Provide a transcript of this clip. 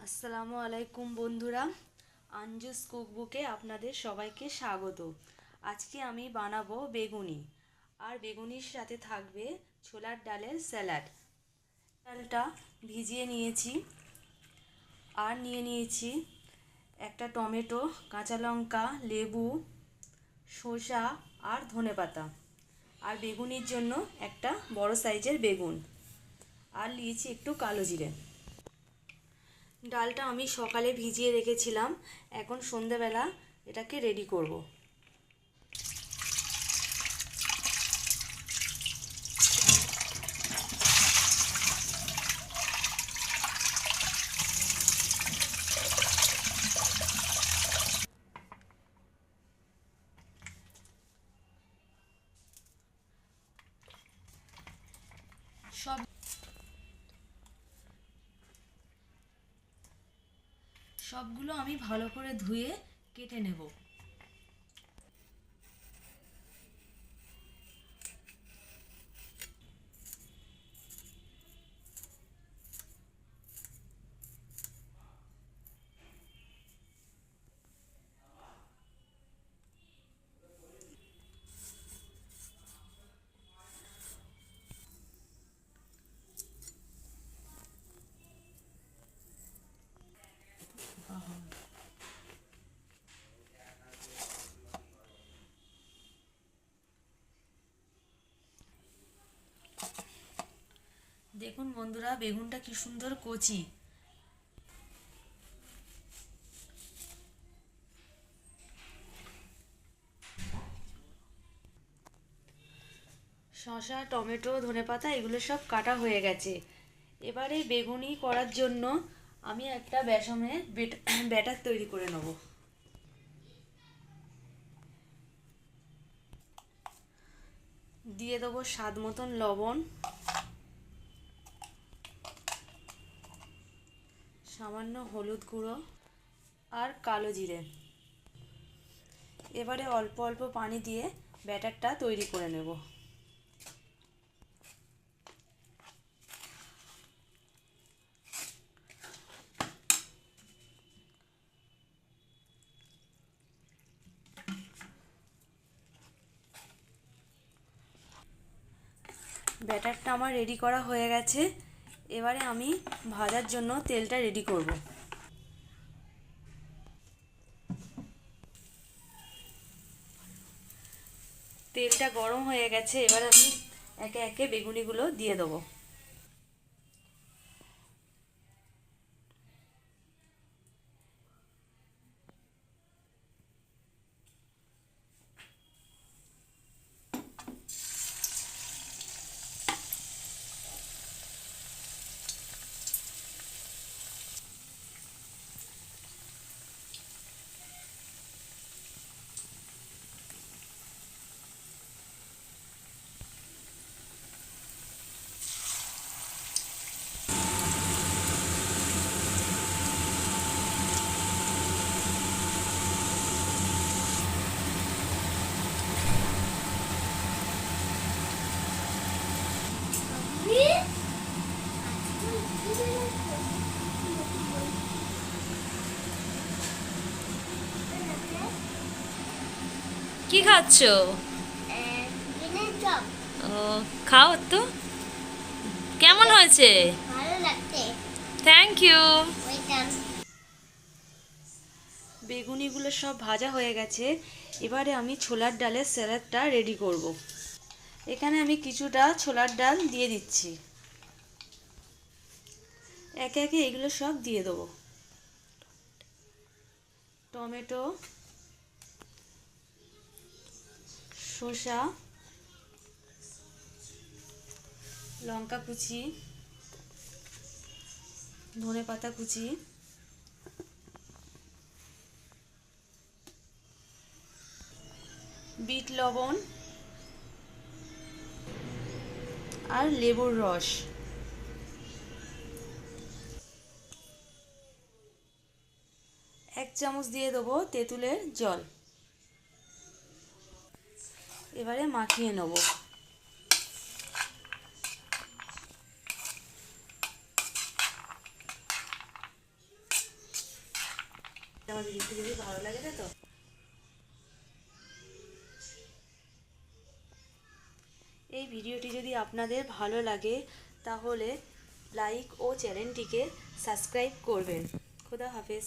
আসসালামু আলাইকুম বন্ধুরা, আঞ্জুস কুকবুকে আপনাদের সবাইকে স্বাগত। আজকে আমি বানাবো বেগুনি, আর বেগুনির সাথে থাকবে ছোলার ডালের স্যালাড। ডালটা ভিজিয়ে নিয়েছি, আর নিয়ে নিয়েছি একটা টমেটো, কাঁচা লঙ্কা, লেবু, শসা আর ধনেপাতা, আর বেগুনির জন্য একটা বড় সাইজের বেগুন, আর নিয়েছি একটু কালো জিরে। ডালটা আমি সকালে ভিজিয়ে রেখেছিলাম, এখন সন্ধেবেলা এটাকে রেডি করব। সব সবগুলো আমি ভালো করে ধুয়ে কেটে নেব। দেখুন বন্ধুরা, বেগুনটা কি সুন্দর কচি। শসা, টমেটো, ধনেপাতা এগুলো সব কাটা হয়ে গেছে। এবারে বেগুনি করার জন্য আমি একটা বেসনের ব্যাটার তৈরি করে নেব। দিয়ে দেবো স্বাদ মতন লবণ, সামান্য হলুদ গুঁড়ো আর কালো জিরে। এবারে অল্প অল্প পানি দিয়ে ব্যাটারটা তৈরি করে নেব। ব্যাটারটা আমার রেডি করা হয়ে গেছে। এবারে আমি ভাজার জন্য তেলটা রেডি করব। তেলটা গরম হয়ে গেছে, এবার আমি একে একে বেগুনিগুলো দিয়ে দেবো। কি খাচ্ছো? ডিমের চপ। ও, খাও তো। কেমন হয়েছে? ভালো লাগছে। Thank you. ওয়েলকাম। বেগুনিগুলো সব ভাজা হয়ে গেছে। এবারে আমি ছোলার ডালের স্যালাডটা রেডি করব। এখানে আমি কিছুটা ছোলার ডাল দিয়ে দিচ্ছি। একে একে এগুলো সব দিয়ে দেবো। টমেটো, শসা, লঙ্কা কুচি, ধনেপাতা কুচি, বিট লবণ আর লেবুর রস। এক চামচ দিয়ে দেবো তেঁতুলের জল। এবারে মাখিয়ে নেব। আমার ভিডিওটি যদি ভালো লাগে তো এই ভিডিওটি যদি আপনাদের ভালো লাগে তাহলে লাইক ও চ্যানেলটিকে সাবস্ক্রাইব করবেন। খোদা হাফেজ।